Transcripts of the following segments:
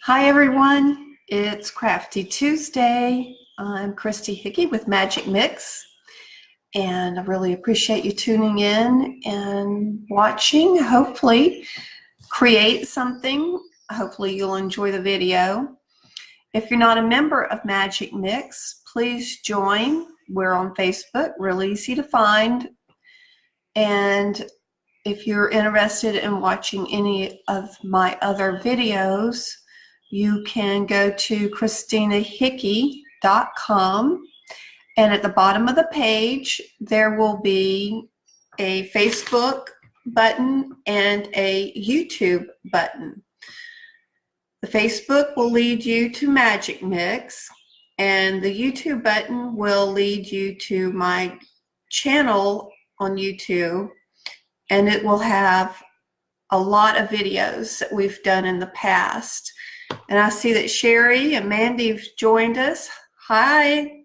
Hi everyone, it's Crafty Tuesday. I'm Christy Hickey with MajicMixx, and I really appreciate you tuning in and watching. Hopefully create something. Hopefully you'll enjoy the video. If you're not a member of MajicMixx, please join. We're on Facebook, really easy to find. And if you're interested in watching any of my other videos, you can go to craftytuesdaymakingscarecrows.com, and at the bottom of the page there will be a Facebook button and a YouTube button. The Facebook will lead you to MajicMixx, and the YouTube button will lead you to my channel on YouTube, and it will have a lot of videos that we've done in the past. And I see that Sherry and Mandy have joined us. Hi,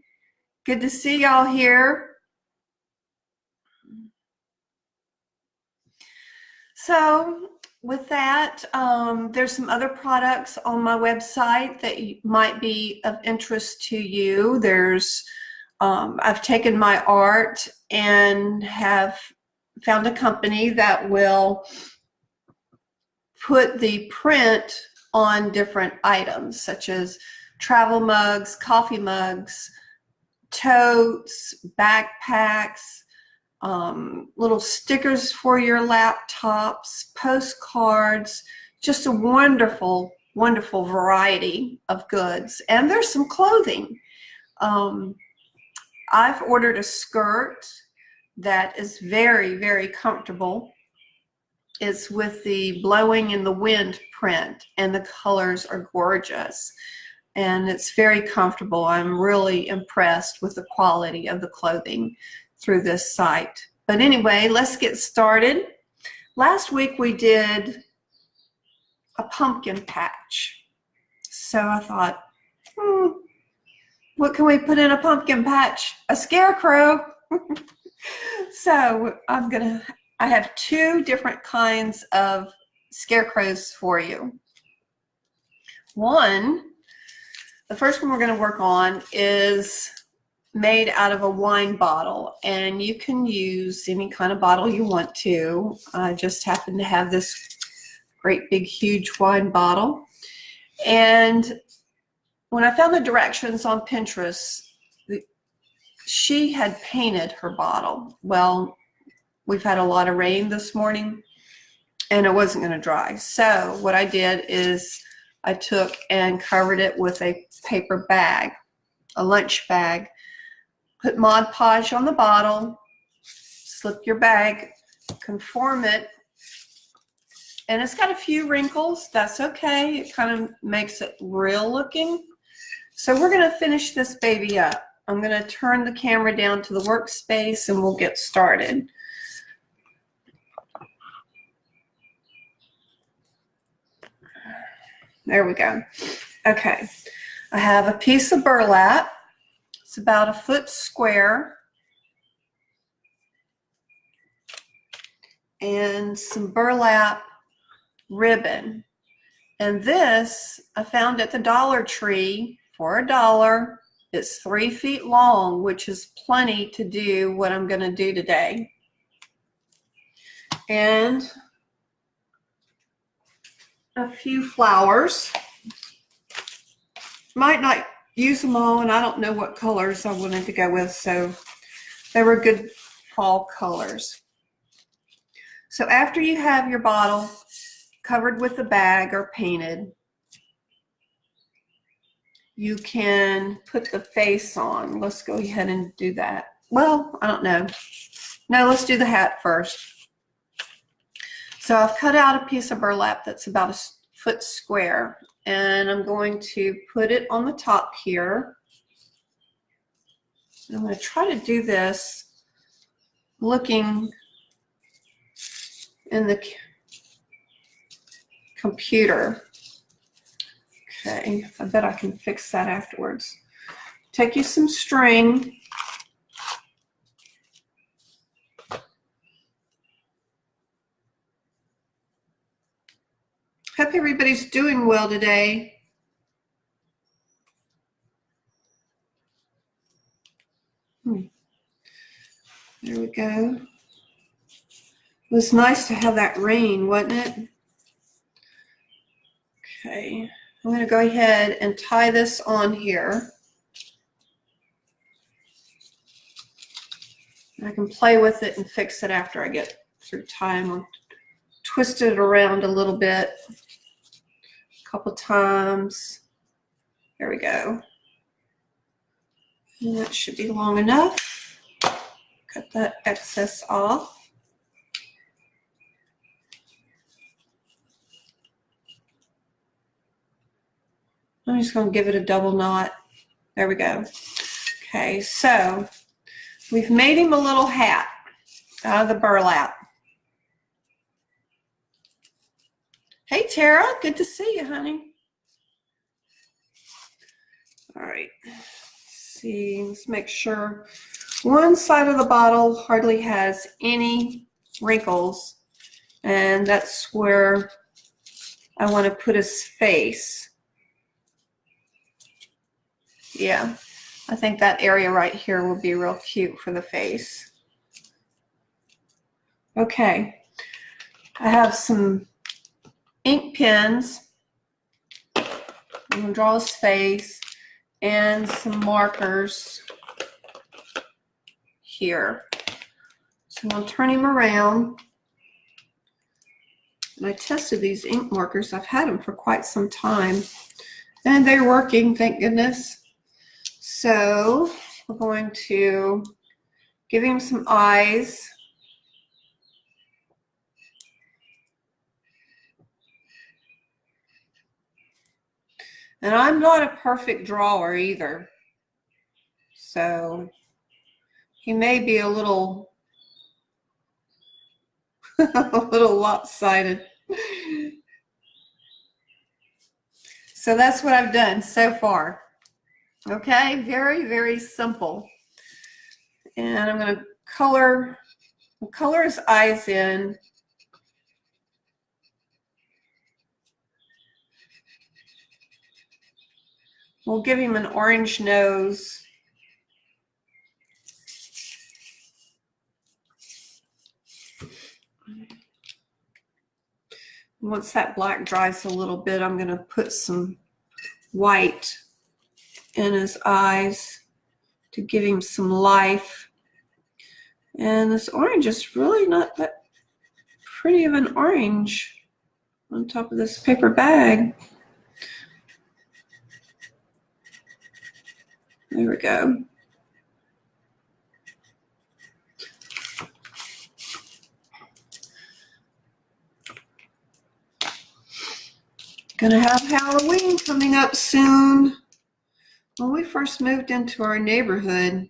good to see y'all here. So with that, there's some other products on my website that might be of interest to you. There's, I've taken my art and have found a company that will put the print on different items, such as travel mugs, coffee mugs, totes, backpacks, little stickers for your laptops, postcards, just a wonderful, wonderful variety of goods. And there's some clothing. I've ordered a skirt that is very, very comfortable. It's with the blowing in the wind print, and the colors are gorgeous, and it's very comfortable. I'm really impressed with the quality of the clothing through this site. But anyway, let's get started. Last week we did a pumpkin patch. So I thought, what can we put in a pumpkin patch? A scarecrow. So I have two different kinds of scarecrows for you. The first one we're going to work on is made out of a wine bottle, and you can use any kind of bottle you want to. I just happen to have this great big huge wine bottle, and when I found the directions on Pinterest, she had painted her bottle. Well, we've had a lot of rain this morning and it wasn't going to dry. So what I did is I took and covered it with a paper bag, a lunch bag, put Mod Podge on the bottle, slip your bag, conform it, and it's got a few wrinkles. That's okay. It kind of makes it real looking. So we're going to finish this baby up. I'm going to turn the camera down to the workspace and we'll get started. There we go. Okay, I have a piece of burlap. It's about 1 foot square, and some burlap ribbon. And this I found at the Dollar Tree for $1. It's 3 feet long, which is plenty to do what I'm going to do today. And a few flowers. Might not use them all, and I don't know what colors I wanted to go with, so they were good fall colors. So after you have your bottle covered with the bag or painted, you can put the face on. Let's go ahead and do that. Well, I don't know. No, let's do the hat first. So I've cut out a piece of burlap that's about 1 foot square, and I'm going to put it on the top here. I'm going to try to do this looking in the computer. Okay, I bet I can fix that afterwards. Take you some string. Hope everybody's doing well today. There we go. It was nice to have that rain, wasn't it? Okay, I'm going to go ahead and tie this on here. I can play with it and fix it after I get through tying. I'll twist it around a little bit, a couple times. There we go. And that should be long enough. Cut that excess off. I'm just going to give it a double knot. There we go. Okay, so we've made him a little hat out of the burlap. Hey, Tara, good to see you, honey. All right, let's see, let's make sure one side of the bottle hardly has any wrinkles, and that's where I want to put his face. Yeah, I think that area right here will be real cute for the face. Okay, I have some ink pens. I'm going to draw his face and some markers here. So I'm going to turn him around. And I tested these ink markers. I've had them for quite some time. And they're working, thank goodness. So we're going to give him some eyes. And I'm not a perfect drawer either. So he may be a little, a little lopsided. So that's what I've done so far. Okay, very, very simple. And I'm going to color his eyes in. We'll give him an orange nose. Once that black dries a little bit, I'm going to put some white in his eyes to give him some life. And this orange is really not that pretty of an orange on top of this paper bag. There we go. Gonna have Halloween coming up soon. When we first moved into our neighborhood,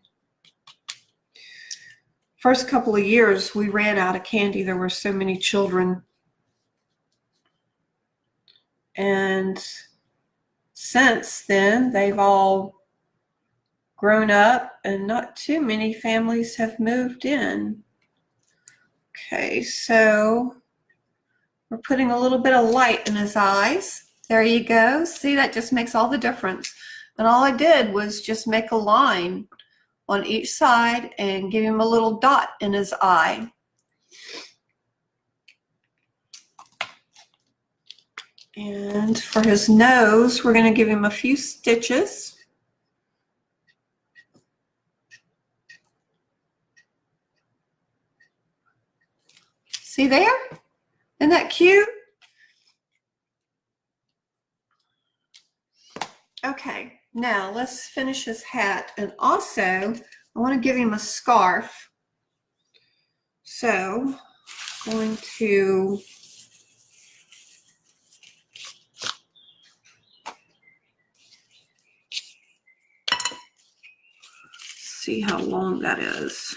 first couple of years, we ran out of candy. There were so many children. And since then, they've all grown up and not too many families have moved in. Okay, so we're putting a little bit of light in his eyes. There you go. See, that just makes all the difference. And all I did was just make a line on each side and give him a little dot in his eye. And for his nose, we're going to give him a few stitches. See there? Isn't that cute? Okay, now let's finish his hat. And also, I want to give him a scarf. So, I'm going to see how long that is.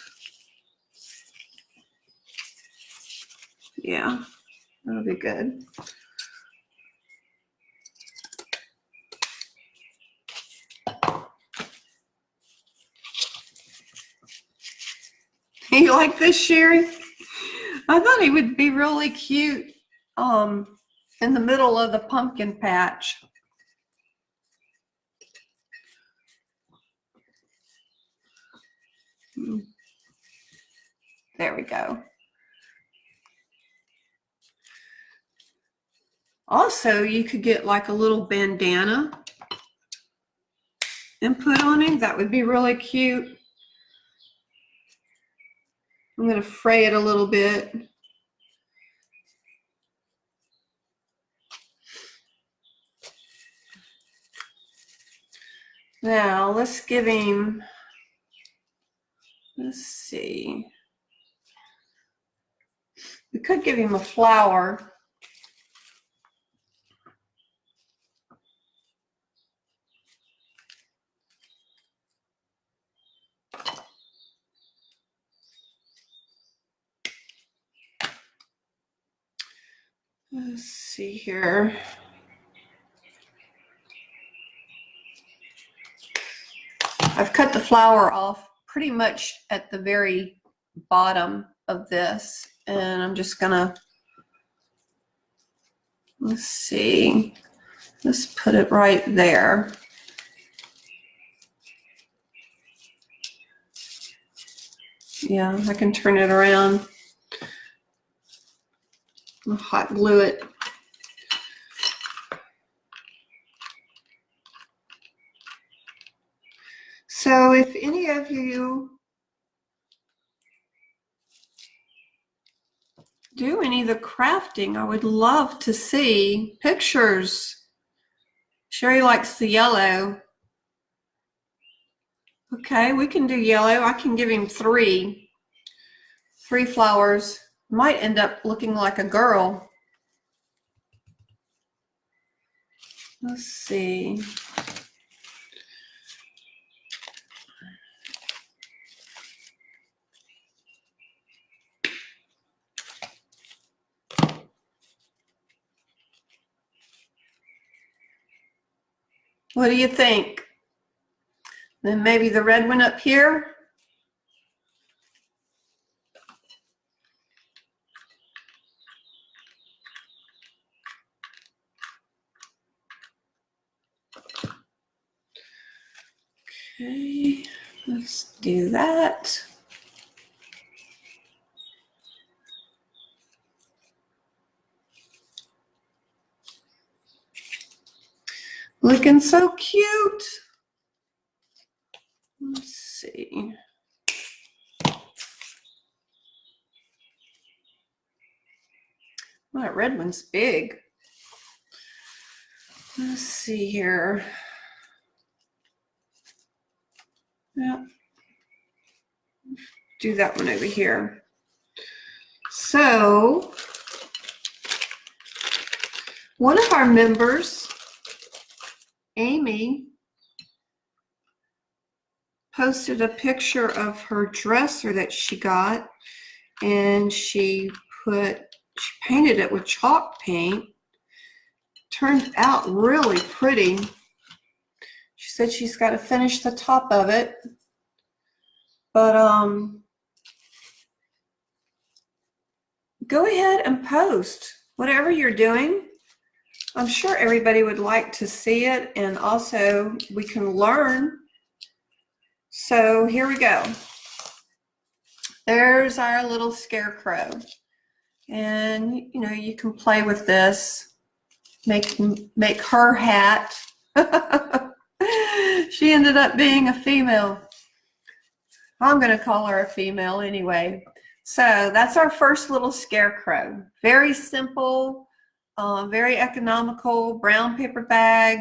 Yeah, that'll be good. You like this, Sherry? I thought he would be really cute in the middle of the pumpkin patch. There we go. Also, you could get like a little bandana and put on him. That would be really cute. I'm going to fray it a little bit. Now, let's give him, let's see. We could give him a flower. Let's see here. I've cut the flower off pretty much at the very bottom of this, and I'm just gonna, let's see, let's put it right there. Yeah, I can turn it around. I'll hot glue it. So if any of you do any of the crafting, I would love to see pictures. Sherry likes the yellow. Okay, we can do yellow. I can give him three flowers. Might end up looking like a girl. Let's see. What do you think? Then maybe the red one up here. Okay, let's do that. Looking so cute. Let's see. Well, that red one's big. Let's see here. Yeah. Do that one over here. So, one of our members, Amy, posted a picture of her dresser that she got, and she painted it with chalk paint. Turned out really pretty. She said she's got to finish the top of it, but go ahead and post whatever you're doing. I'm sure everybody would like to see it, and also we can learn. So here we go. There's our little scarecrow, and you know, you can play with this, make her hat. She ended up being a female. I'm going to call her a female anyway. So that's our first little scarecrow. Very simple, very economical, brown paper bag,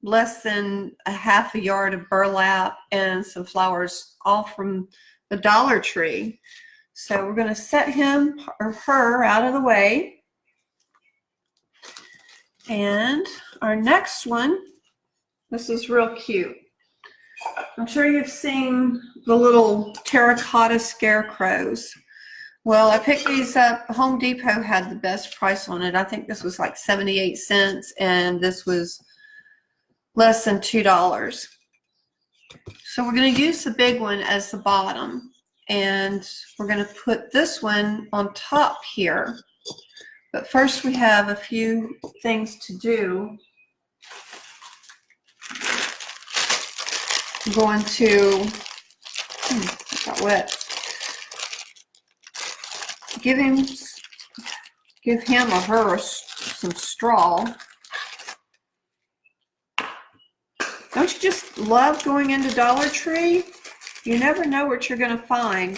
less than a half a yard of burlap, and some flowers, all from the Dollar Tree. So we're going to set him or her out of the way. And our next one, this is real cute. I'm sure you've seen the little terracotta scarecrows. Well, I picked these up. Home Depot had the best price on it. I think this was like 78 cents, and this was less than $2. So we're going to use the big one as the bottom, and we're going to put this one on top here. But first we have a few things to do. I'm going to, it got wet. give him or her some straw. Don't you just love going into Dollar Tree? You never know what you're going to find.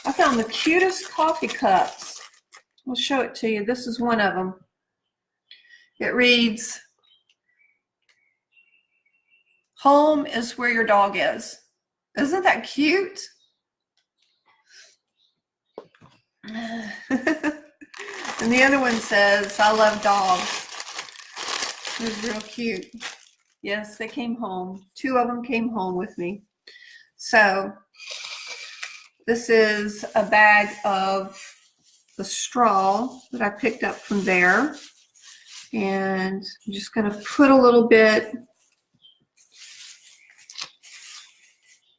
I found the cutest coffee cups. I'll show it to you. This is one of them. It reads, "Home is where your dog is." Isn't that cute? And the other one says, "I love dogs." It's real cute. Yes, they came home. 2 of them came home with me. So this is a bag of the straw that I picked up from there. And I'm just going to put a little bit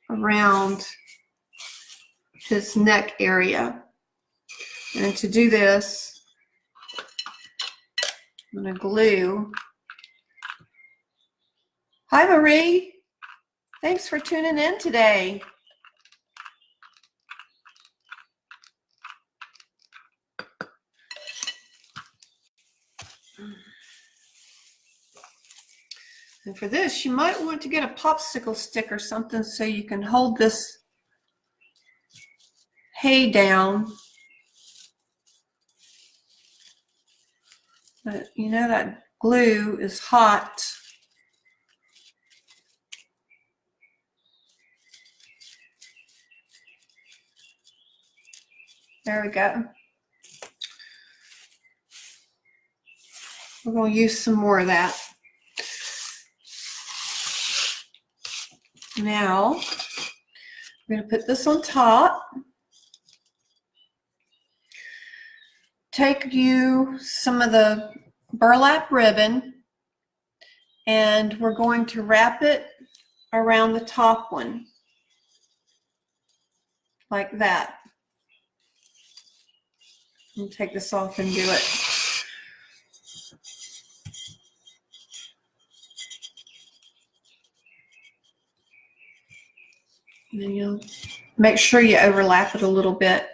around his neck area. And to do this, I'm going to glue. Hi, Marie. Thanks for tuning in today. And for this, you might want to get a popsicle stick or something so you can hold this hay down. But you know that glue is hot. There we go. We're going to use some more of that. Now, we're going to put this on top. Take you some of the burlap ribbon, and we're going to wrap it around the top one, like that. I'll take this off and do it. And then you'll make sure you overlap it a little bit.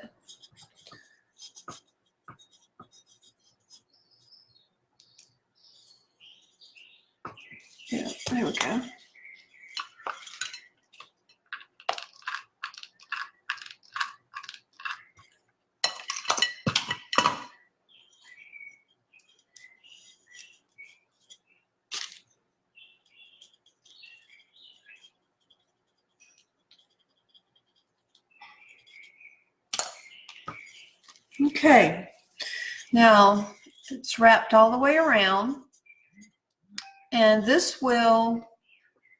Yeah, there we go. Okay, now it's wrapped all the way around, and this will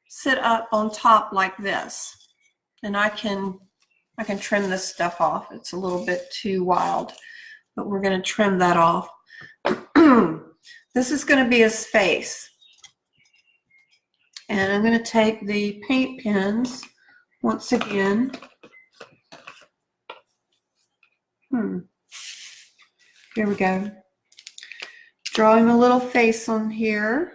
sit up on top like this. And I can trim this stuff off. It's a little bit too wild, but we're going to trim that off. This is going to be his face. And I'm going to take the paint pens once again. Here we go. Draw him a little face on here.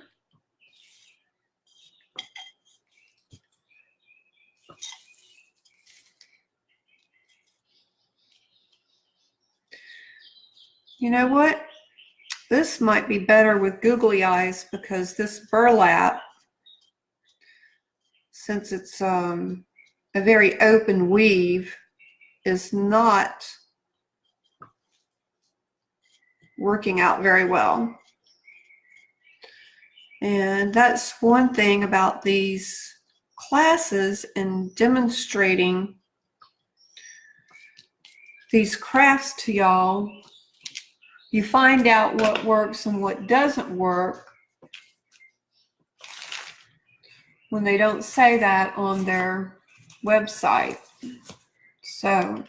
You know what? This might be better with googly eyes because this burlap, since it's a very open weave, is not working out very well. And that's one thing about these classes and demonstrating these crafts to y'all. You find out what works and what doesn't work when they don't say that on their website. So,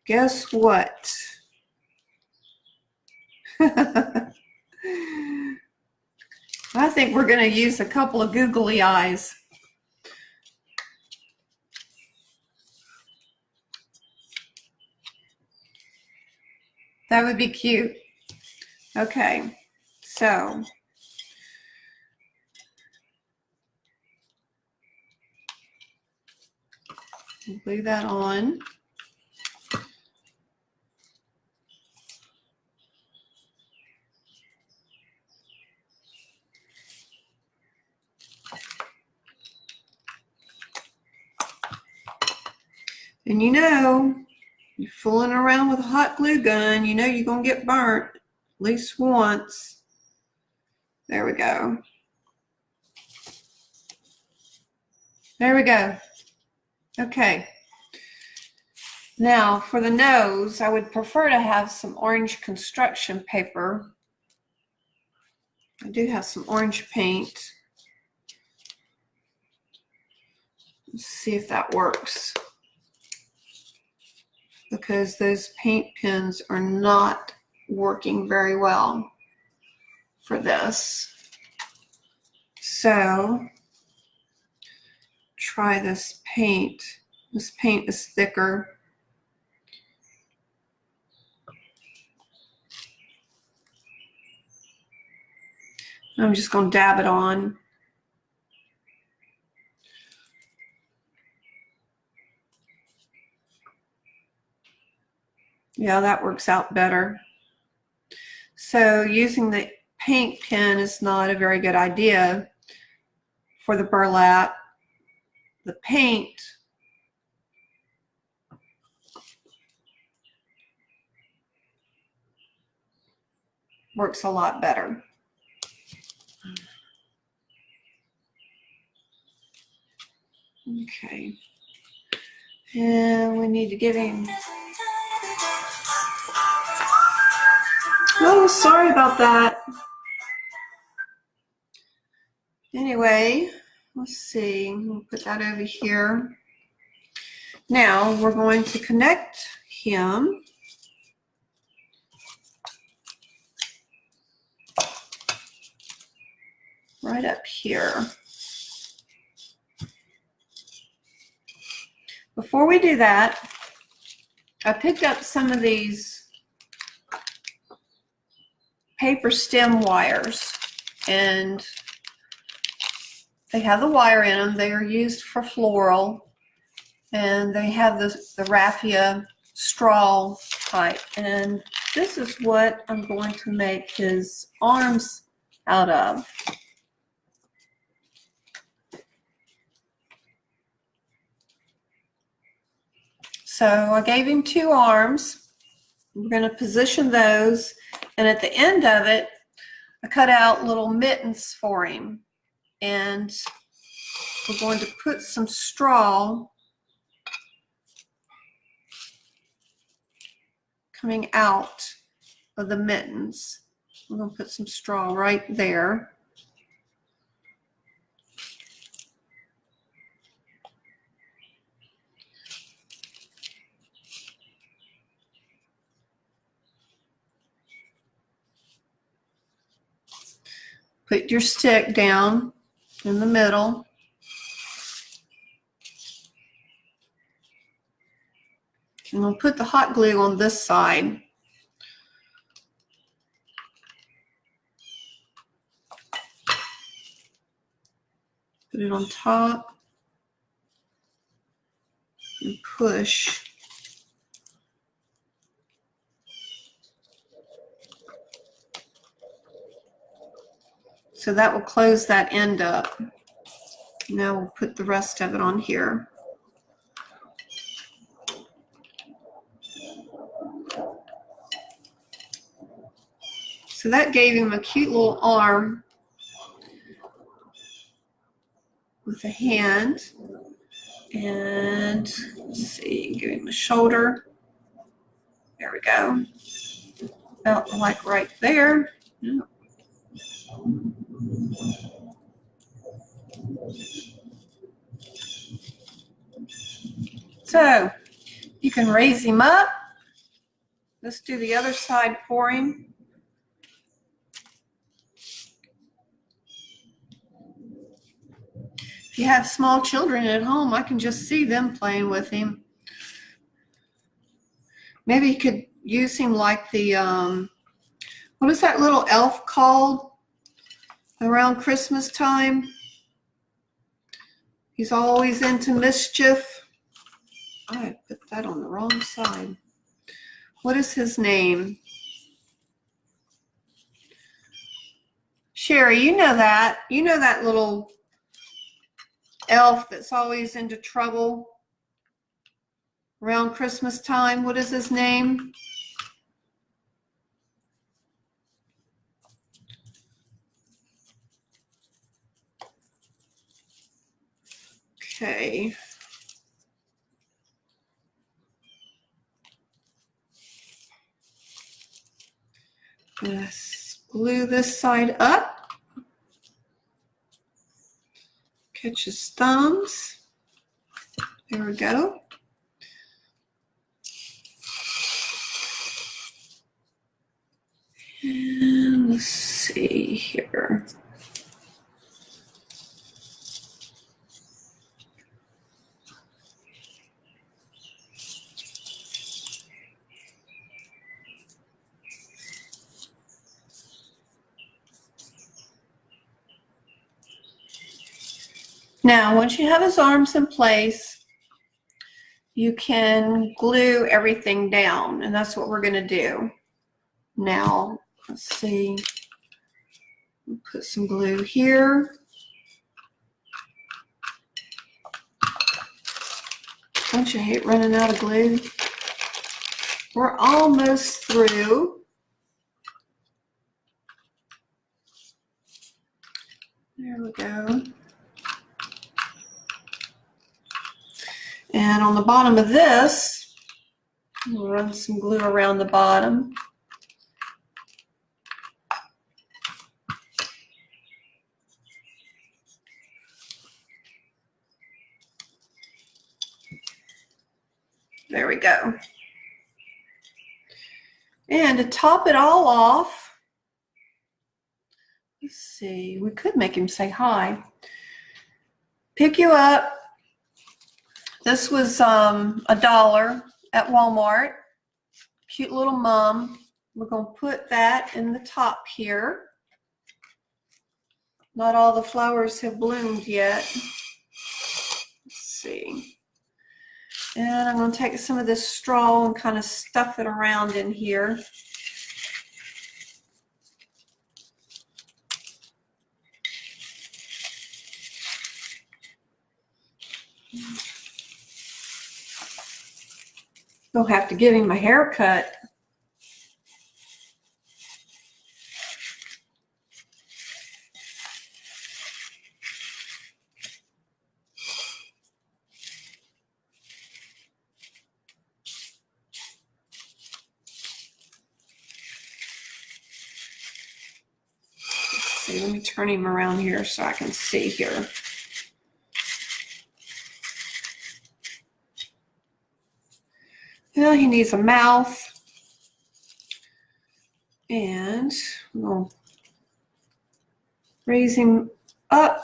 guess what? I think we're going to use a couple of googly eyes. That would be cute. Okay, so Glue that on. And you know, you're fooling around with a hot glue gun, you know you're going to get burnt at least once. There we go. There we go. Okay. Now for the nose, I would prefer to have some orange construction paper. I do have some orange paint. Let's see if that works, because those paint pens are not working very well for this. So try this paint. This paint is thicker. I'm just going to dab it on. Yeah, that works out better. So using the paint pen is not a very good idea for the burlap. The paint works a lot better. Okay. And we need to get him. Oh, sorry about that. Anyway, let's see. We'll put that over here. Now we're going to connect him. Right up here. Before we do that, I picked up some of these paper stem wires, and they have the wire in them. They are used for floral, and they have the raffia straw type, and this is what I'm going to make his arms out of. So I gave him 2 arms. We're going to position those, and at the end of it, I cut out little mittens for him. And we're going to put some straw coming out of the mittens. We're going to put some straw right there. Put your stick down in the middle. And we'll put the hot glue on this side. Put it on top and push. So that will close that end up. Now we'll put the rest of it on here. So that gave him a cute little arm with a hand. And let's see, give him a shoulder. There we go. About like right there. Yeah. So you can raise him up. Let's do the other side for him. If you have small children at home, I can just see them playing with him. Maybe you could use him like the, what is that little elf called around Christmas time? He's always into mischief. I put that on the wrong side. What is his name? Sherry, you know that. You know that little elf that's always into trouble around Christmas time. What is his name? Okay. Let's glue this side up. Catch his thumbs. There we go. And let's see here. Now, once you have his arms in place, you can glue everything down, and that's what we're going to do. Now, let's see. Put some glue here. Don't you hate running out of glue? We're almost through. There we go. And on the bottom of this, we'll run some glue around the bottom. There we go. And to top it all off, let's see, we could make him say hi. Pick you up. This was $1 at Walmart. Cute little mom. We're going to put that in the top here. Not all the flowers have bloomed yet. Let's see. And I'm going to take some of this straw and kind of stuff it around in here. You'll have to give him a haircut. Let's see, let me turn him around here so I can see here. Well, he needs a mouth, and we'll raise him up.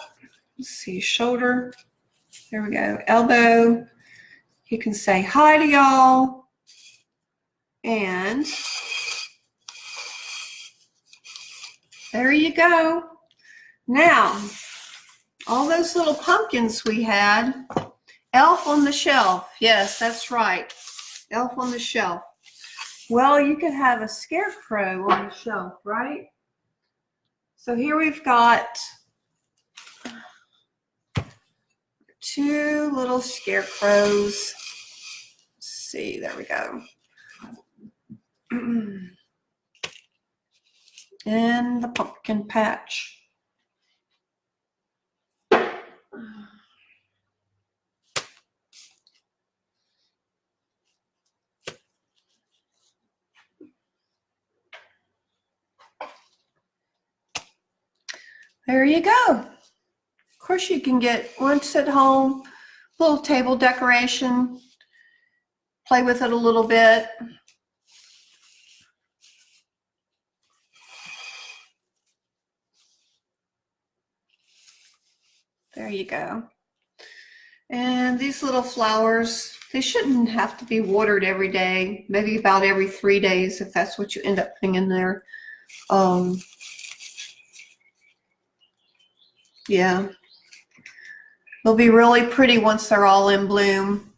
Let's see, shoulder. There we go. Elbow. He can say hi to y'all. And there you go. Now, all those little pumpkins we had, elf on the shelf. Yes, that's right. Elf on the shelf. Well, you could have a scarecrow on the shelf, right? So here we've got 2 little scarecrows. Let's see, there we go. And the pumpkin patch. There you go. Of course, you can get, once at home, little table decoration. Play with it a little bit. There you go. And these little flowers, they shouldn't have to be watered every day. Maybe about every 3 days if that's what you end up putting in there. Yeah. They'll be really pretty once they're all in bloom.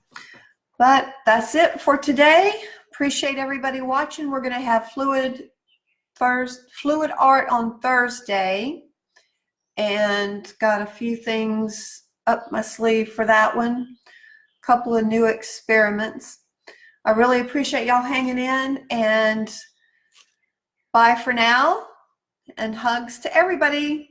But that's it for today. Appreciate everybody watching. We're going to have fluid art on Thursday, and got a few things up my sleeve for that one. A couple of new experiments. I really appreciate y'all hanging in, and bye for now, and hugs to everybody.